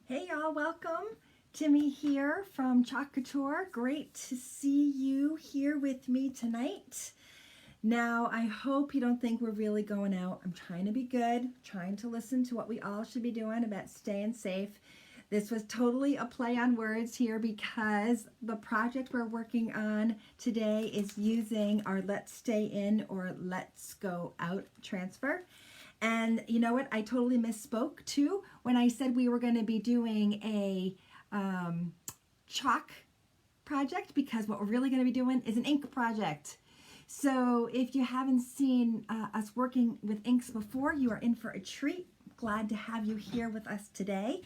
Hey y'all, welcome. Timmy here from Couture. Great to see you here with me tonight. Now, I hope you don't think we're really going out. I'm trying to be good, trying to listen to what we all should be doing about staying safe. This was totally a play on words here because the project we're working on today is using our Let's Stay In or Let's Go Out transfer. And you know what? I totally misspoke too when I said we were going to be doing a chalk project, because what we're really going to be doing is an ink project. So if you haven't seen us working with inks before, you are in for a treat. Glad to have you here with us today.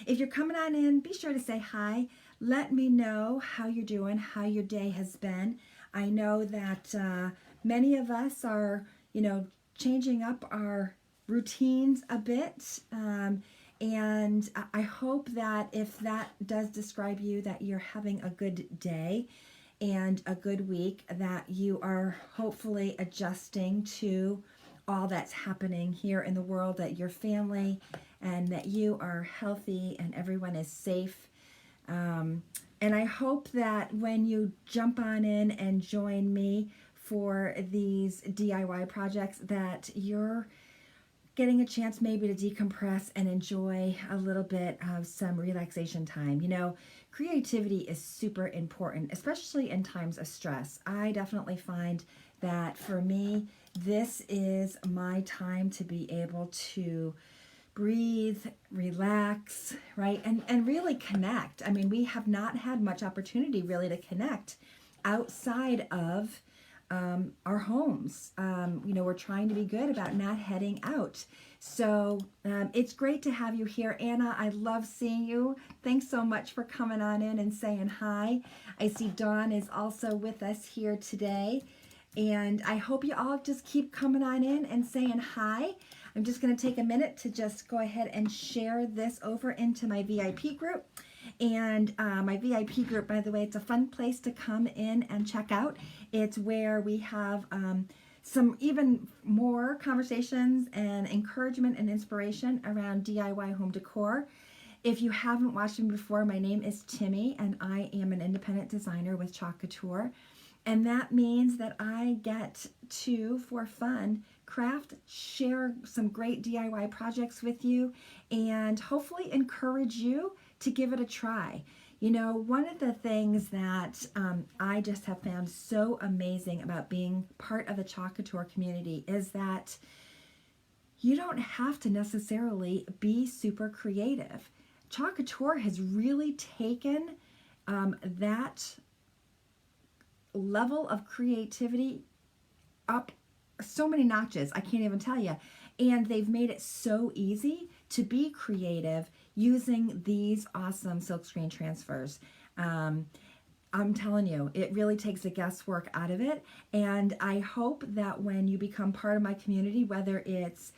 If you're coming on in, be sure to say hi. Let me know how you're doing, how your day has been. I know that many of us are, changing up our routines a bit. And I hope that if that does describe you, that you're having a good day and a good week, that you are hopefully adjusting to all that's happening here in the world, that your family and that you are healthy and everyone is safe. And I hope that when you jump on in and join me for these DIY projects, that you're getting a chance maybe to decompress and enjoy a little bit of some relaxation time. Creativity is super important, especially in times of stress. I definitely find that for me, this is my time to be able to breathe, relax, right? And really connect. I mean, we have not had much opportunity really to connect outside of our homes. We're trying to be good about not heading out. So it's great to have you here. Anna, I love seeing you. Thanks so much for coming on in and saying hi. I see Dawn is also with us here today. And I hope you all just keep coming on in and saying hi. I'm just going to take a minute to just go ahead and share this over into my VIP group. And my VIP group, by the way, it's a fun place to come in and check out. It's where we have some even more conversations and encouragement and inspiration around DIY home decor. If you haven't watched me before, my name is Timmy, and I am an independent designer with Couture. And that means that I get to, for fun, craft, share some great DIY projects with you, and hopefully encourage you to give it a try. One of the things that I just have found so amazing about being part of the Couture community is that you don't have to necessarily be super creative. Couture has really taken that level of creativity up so many notches, I can't even tell you. And they've made it so easy to be creative using these awesome silkscreen transfers. I'm telling you, it really takes the guesswork out of it. And I hope that when you become part of my community, whether it's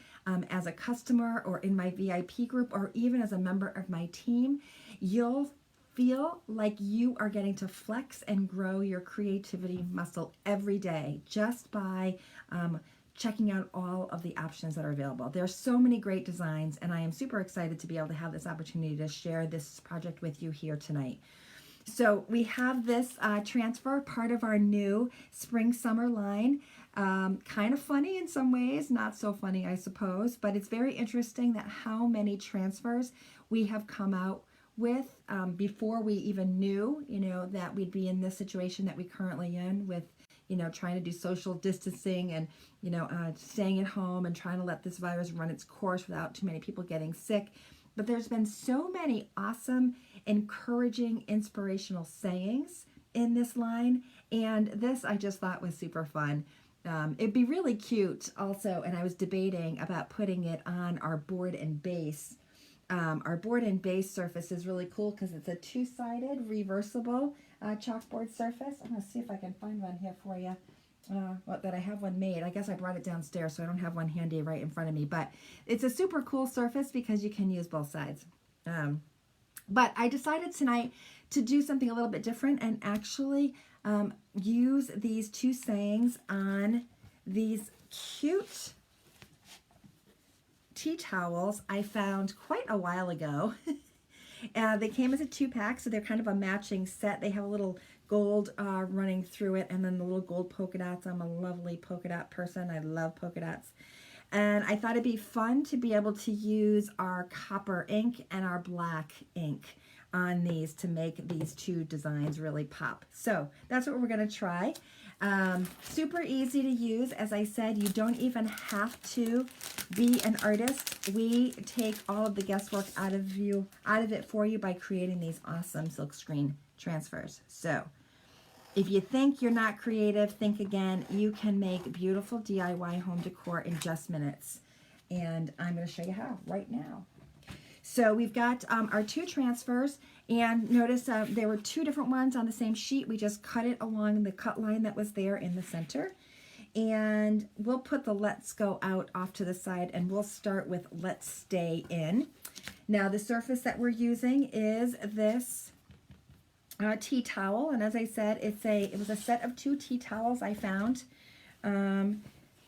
as a customer or in my VIP group or even as a member of my team, you'll feel like you are getting to flex and grow your creativity muscle every day just by checking out all of the options that are available. There are so many great designs, and I am super excited to be able to have this opportunity to share this project with you here tonight. So we have this transfer, part of our new spring-summer line. Kind of funny in some ways, not so funny, I suppose, but it's very interesting that how many transfers we have come out with before we even knew, that we'd be in this situation that we currently in with, trying to do social distancing and, staying at home and trying to let this virus run its course without too many people getting sick. But there's been so many awesome, encouraging, inspirational sayings in this line. And this I just thought was super fun. It'd be really cute also, and I was debating about putting it on our board and base. Our board and base surface is really cool because it's a two-sided reversible chalkboard surface. I'm going to see if I can find one here for you. That I have one made. I guess I brought it downstairs, so I don't have one handy right in front of me. But it's a super cool surface because you can use both sides. But I decided tonight to do something a little bit different and actually use these two sayings on these cute tea towels I found quite a while ago. They came as a 2-pack, so they're kind of a matching set. They have a little gold running through it, and then the little gold polka dots. I'm a lovely polka dot person. I love polka dots. And I thought it'd be fun to be able to use our copper ink and our black ink on these to make these two designs really pop. So that's what we're going to try. Super easy to use. As I said, you don't even have to be an artist. We take all of the guesswork out of it for you by creating these awesome silkscreen transfers. So if you think you're not creative, think again. You can make beautiful DIY home decor in just minutes. And I'm going to show you how right now. So we've got our 2 transfers, and notice there were 2 different ones on the same sheet. We just cut it along the cut line that was there in the center. And we'll put the Let's Go Out off to the side, and we'll start with Let's Stay In. Now the surface that we're using is this tea towel, and as I said, it was a set of 2 tea towels I found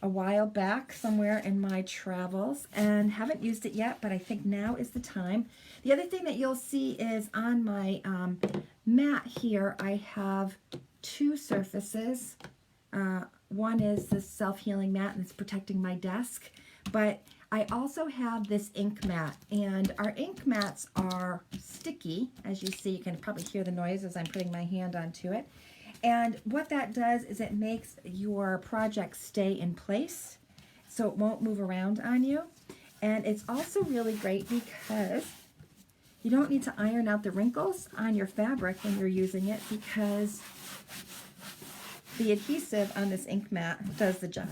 a while back somewhere in my travels, and haven't used it yet, but I think now is the time. The other thing that you'll see is on my mat here, I have 2 surfaces. One is this self-healing mat, and it's protecting my desk, but I also have this ink mat, and our ink mats are sticky. As you see, you can probably hear the noise as I'm putting my hand onto it. And what that does is it makes your project stay in place, so it won't move around on you. And it's also really great because you don't need to iron out the wrinkles on your fabric when you're using it, because the adhesive on this ink mat does the job.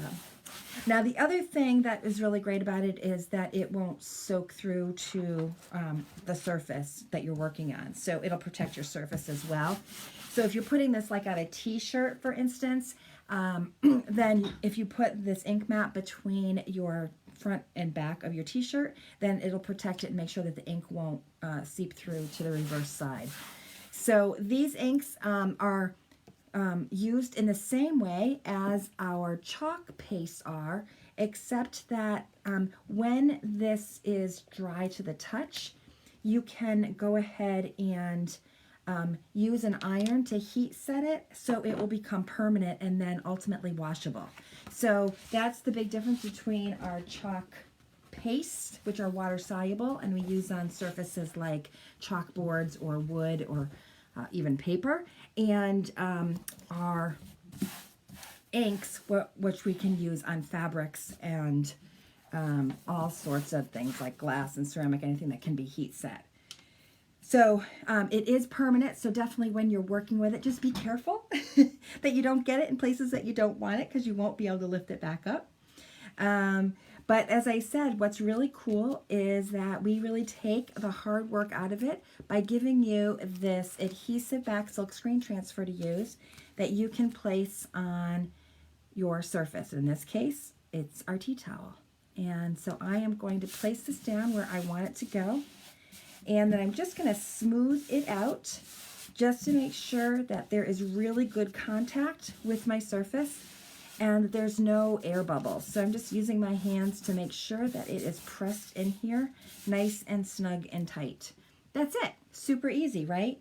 Now the other thing that is really great about it is that it won't soak through to the surface that you're working on. So it'll protect your surface as well. So if you're putting this like on a t-shirt, for instance, then if you put this ink mat between your front and back of your t-shirt, then it'll protect it and make sure that the ink won't seep through to the reverse side. So these inks are used in the same way as our chalk pastes are, except that when this is dry to the touch, you can go ahead and use an iron to heat set it so it will become permanent and then ultimately washable. So that's the big difference between our chalk pastes, which are water soluble, and we use on surfaces like chalkboards or wood or even paper, and our inks, which we can use on fabrics and all sorts of things like glass and ceramic, anything that can be heat set. So it is permanent, so definitely when you're working with it, just be careful that you don't get it in places that you don't want it, because you won't be able to lift it back up. But as I said, what's really cool is that we really take the hard work out of it by giving you this adhesive back silkscreen transfer to use that you can place on your surface. In this case, it's our tea towel. And so I am going to place this down where I want it to go. And then I'm just going to smooth it out just to make sure that there is really good contact with my surface and there's no air bubbles. So I'm just using my hands to make sure that it is pressed in here nice and snug and tight. That's it. Super easy, right?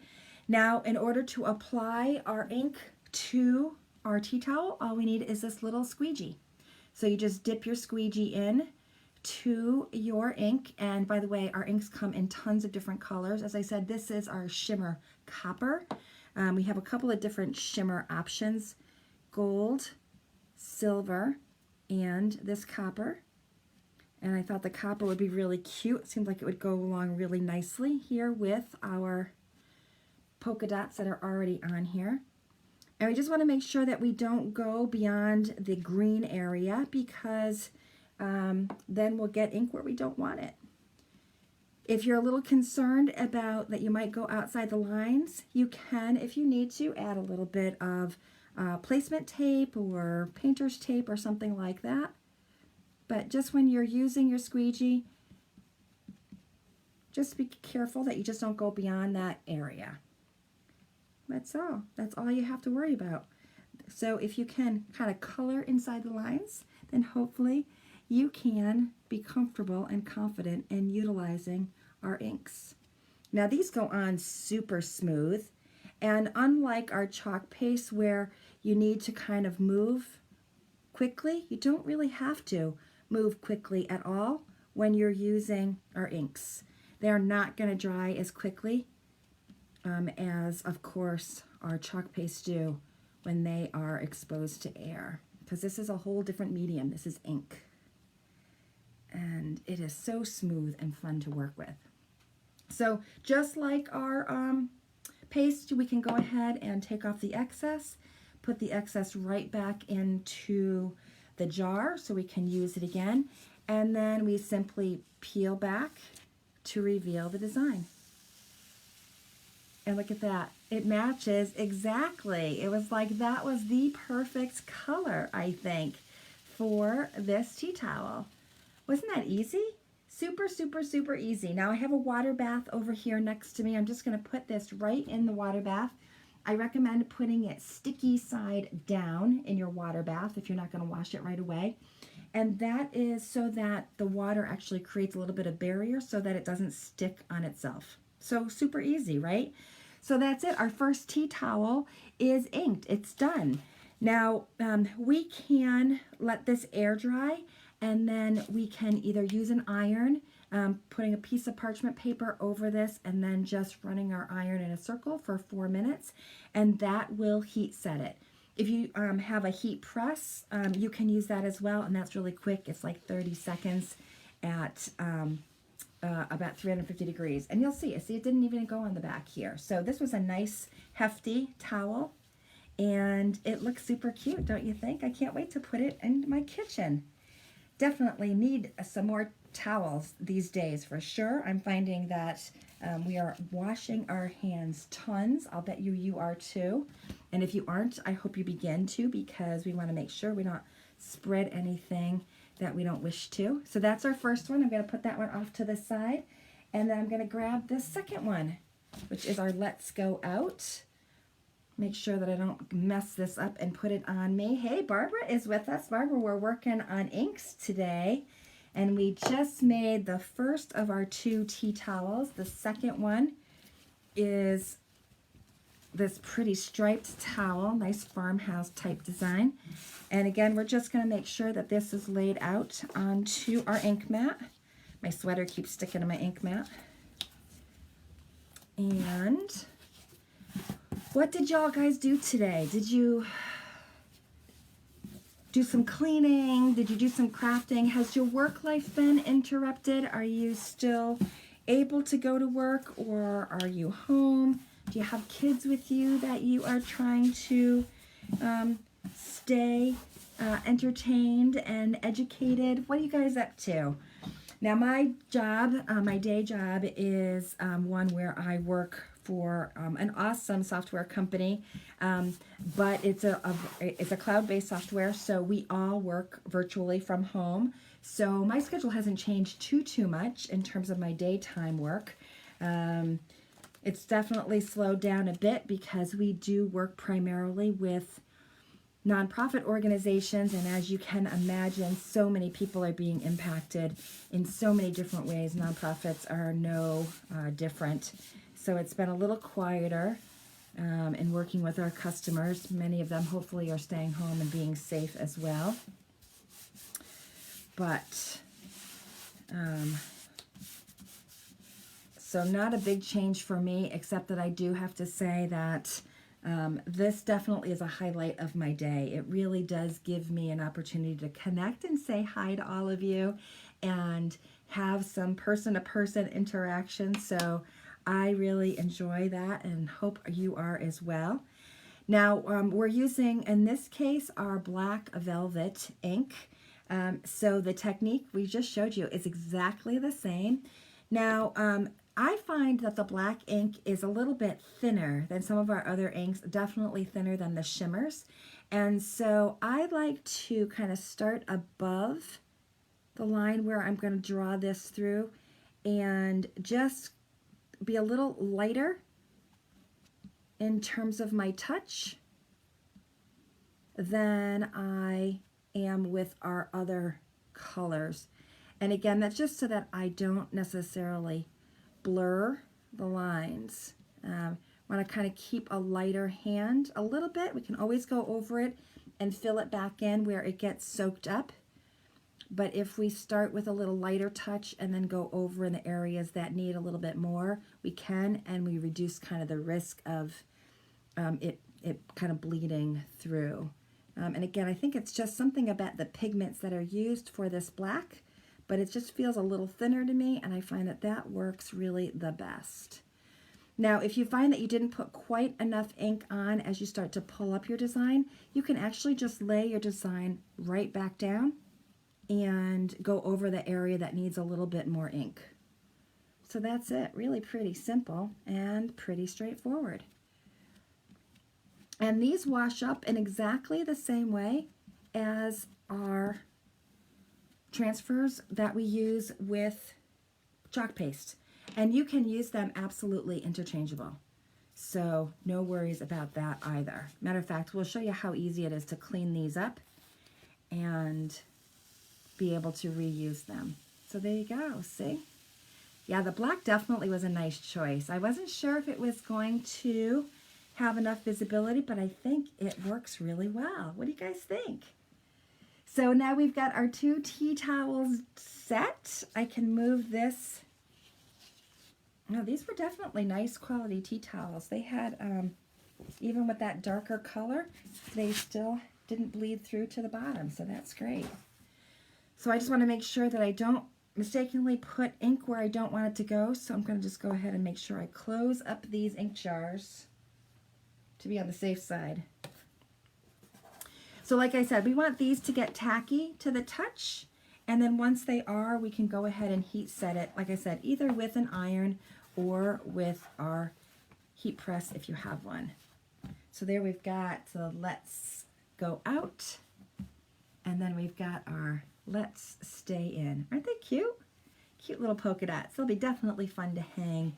Now, in order to apply our ink to our tea towel, all we need is this little squeegee. So you just dip your squeegee in to your ink, and by the way, our inks come in tons of different colors. As I said, this is our shimmer copper. We have a couple of different shimmer options: gold, silver, and this copper. And I thought the copper would be really cute. It seemed like it would go along really nicely here with our polka dots that are already on here. And we just want to make sure that we don't go beyond the green area, because then we'll get ink where we don't want it. If you're a little concerned about that you might go outside the lines, you can, if you need to, add a little bit of placement tape or painter's tape or something like that. But just when you're using your squeegee, just be careful that you just don't go beyond that area. That's all. That's all you have to worry about. So if you can kind of color inside the lines, then hopefully you can be comfortable and confident in utilizing our inks. Now these go on super smooth, and unlike our chalk paste where you need to kind of move quickly, you don't really have to move quickly at all when you're using our inks. They are not going to dry as quickly as, of course, our chalk paste do when they are exposed to air, because this is a whole different medium. This is ink, and it is so smooth and fun to work with. So just like our paste, we can go ahead and take off the excess, put the excess right back into the jar so we can use it again, and then we simply peel back to reveal the design. And look at that, it matches exactly. It was like that was the perfect color, I think, for this tea towel. Wasn't that easy? Super, super, super easy. Now I have a water bath over here next to me. I'm just going to put this right in the water bath. I recommend putting it sticky side down in your water bath if you're not going to wash it right away. And that is so that the water actually creates a little bit of barrier so that it doesn't stick on itself. So super easy, right? So that's it. Our first tea towel is inked. It's done. Now we can let this air dry, and then we can either use an iron, putting a piece of parchment paper over this and then just running our iron in a circle for 4 minutes, and that will heat set it. If you have a heat press, you can use that as well, and that's really quick. It's like 30 seconds at about 350 degrees. And you'll see it didn't even go on the back here. So this was a nice, hefty towel, and it looks super cute, don't you think? I can't wait to put it in my kitchen. Definitely need some more towels these days for sure. I'm finding that we are washing our hands tons. I'll bet you are too. And if you aren't, I hope you begin to, because we want to make sure we don't spread anything that we don't wish to. So that's our first one. I'm going to put that one off to the side. And then I'm going to grab the second one, which is our Let's Go Out. Make sure that I don't mess this up and put it on me. Hey, Barbara is with us. Barbara, we're working on inks today. And we just made the first of our 2 tea towels. The second one is this pretty striped towel, nice farmhouse type design. And again, we're just going to make sure that this is laid out onto our ink mat. My sweater keeps sticking to my ink mat. And what did y'all guys do today? Did you do some cleaning? Did you do some crafting? Has your work life been interrupted? Are you still able to go to work, or are you home? Do you have kids with you that you are trying to stay entertained and educated? What are you guys up to? Now my job, my day job is one where I work for an awesome software company, but it's a cloud-based software, so we all work virtually from home. So my schedule hasn't changed too much in terms of my daytime work. It's definitely slowed down a bit because we do work primarily with nonprofit organizations, and as you can imagine, so many people are being impacted in so many different ways. Nonprofits are no different. So it's been a little quieter in working with our customers. Many of them hopefully are staying home and being safe as well. But so not a big change for me, except that I do have to say that this definitely is a highlight of my day. It really does give me an opportunity to connect and say hi to all of you and have some person-to-person interaction. So I really enjoy that and hope you are as well. Now we're using, in this case, our black velvet ink. So the technique we just showed you is exactly the same. Now, I find that the black ink is a little bit thinner than some of our other inks, definitely thinner than the shimmers. And so I like to kind of start above the line where I'm going to draw this through and just be a little lighter in terms of my touch than I am with our other colors. And again, that's just so that I don't necessarily blur the lines. Want to kind of keep a lighter hand a little bit. We can always go over it and fill it back in where it gets soaked up. But if we start with a little lighter touch and then go over in the areas that need a little bit more, we can, and we reduce kind of the risk of it kind of bleeding through. And again, I think it's just something about the pigments that are used for this black, but it just feels a little thinner to me, and I find that that works really the best. Now, if you find that you didn't put quite enough ink on as you start to pull up your design, you can actually just lay your design right back down and go over the area that needs a little bit more ink. So that's it. Really pretty simple and pretty straightforward. And these wash up in exactly the same way as our transfers that we use with chalk paste. And you can use them absolutely interchangeable. So no worries about that either. Matter of fact, we'll show you how easy it is to clean these up and be able to reuse them. So there you go, see? Yeah, the black definitely was a nice choice. I wasn't sure if it was going to have enough visibility, but I think it works really well. What do you guys think? So now we've got our 2 tea towels set. I can move this. No, these were definitely nice quality tea towels. They had, even with that darker color, they still didn't bleed through to the bottom, so that's great. So I just want to make sure that I don't mistakenly put ink where I don't want it to go, so I'm going to just go ahead and make sure I close up these ink jars to be on the safe side. So like I said, we want these to get tacky to the touch, and then once they are, we can go ahead and heat set it, like I said, either with an iron or with our heat press if you have one. So there we've got the Let's Go Out, and then we've got our Let's Stay In. Aren't they cute? Cute little polka dots. They'll be definitely fun to hang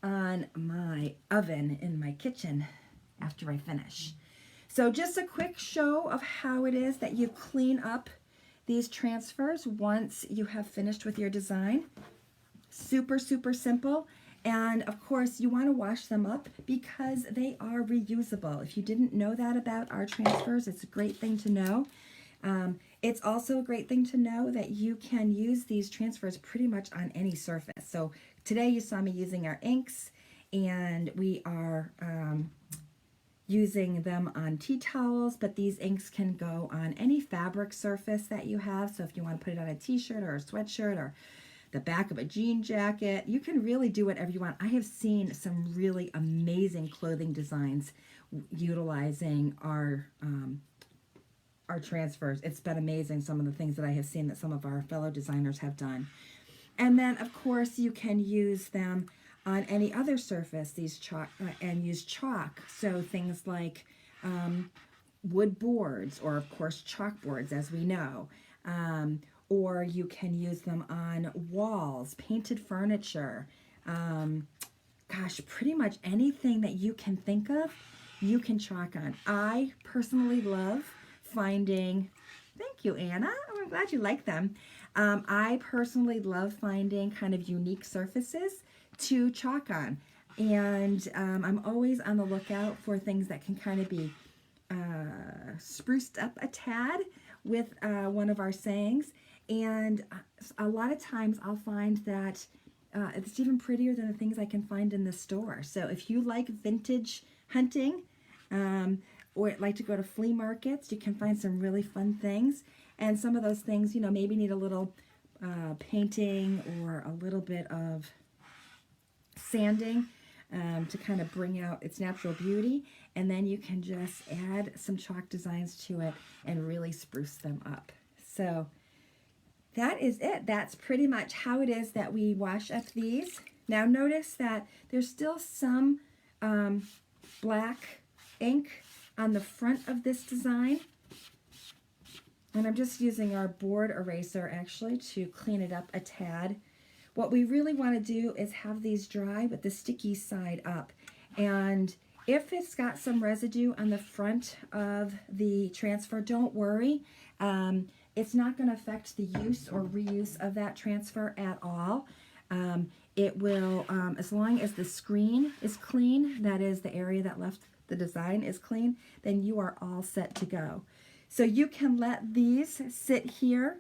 on my oven in my kitchen after I finish. So just a quick show of how it is that you clean up these transfers once you have finished with your design. Super, super simple. And of course, you want to wash them up because they are reusable. If you didn't know that about our transfers, it's a great thing to know. It's also a great thing to know that you can use these transfers pretty much on any surface. So today you saw me using our inks, and we are using them on tea towels, but these inks can go on any fabric surface that you have. So if you want to put it on a t-shirt or a sweatshirt or the back of a jean jacket, you can really do whatever you want. I have seen some really amazing clothing designs utilizing our transfers. It's been amazing, some of the things that I have seen that some of our fellow designers have done. And then of course you can use them on any other surface, these chalk, and use chalk. So things like wood boards, or of course chalkboards, as we know. Or you can use them on walls, painted furniture. Gosh, pretty much anything that you can think of, you can chalk on. I personally love finding, thank you, Anna. Oh, I'm glad you like them. I personally love finding kind of unique surfaces to chalk on, and I'm always on the lookout for things that can kind of be spruced up a tad with one of our sayings, and a lot of times I'll find that it's even prettier than the things I can find in the store. So if you like vintage hunting or like to go to flea markets, you can find some really fun things, and some of those things, you know, maybe need a little painting or a little bit of sanding to kind of bring out its natural beauty, and then you can just add some chalk designs to it and really spruce them up. So that is it. That's pretty much how it is that we wash up these. Now notice that there's still some black ink on the front of this design, and I'm just using our board eraser actually to clean it up a tad. What we really want to do is have these dry with the sticky side up, and if it's got some residue on the front of the transfer, don't worry. It's not going to affect the use or reuse of that transfer at all. It will, as long as the screen is clean, that is the area that left the design is clean, then you are all set to go. So you can let these sit here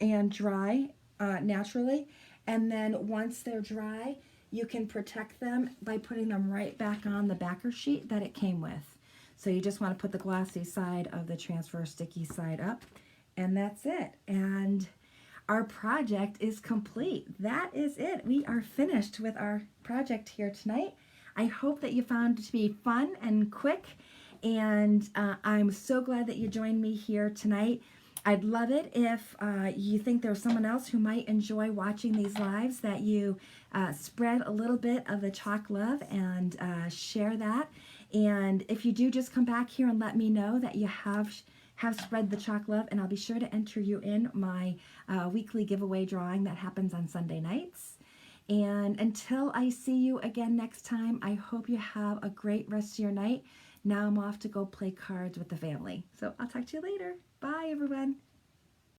and dry naturally, and then once they're dry, you can protect them by putting them right back on the backer sheet that it came with. So you just want to put the glossy side of the transfer sticky side up, and that's it. And our project is complete. That is it. We are finished with our project here tonight. I hope that you found it to be fun and quick, and I'm so glad that you joined me here tonight. I'd love it if you think there's someone else who might enjoy watching these lives, that you spread a little bit of the chalk love and share that. And if you do, just come back here and let me know that you have spread the chalk love, and I'll be sure to enter you in my weekly giveaway drawing that happens on Sunday nights. And until I see you again next time, I hope you have a great rest of your night. Now I'm off to go play cards with the family. So I'll talk to you later. Bye, everyone.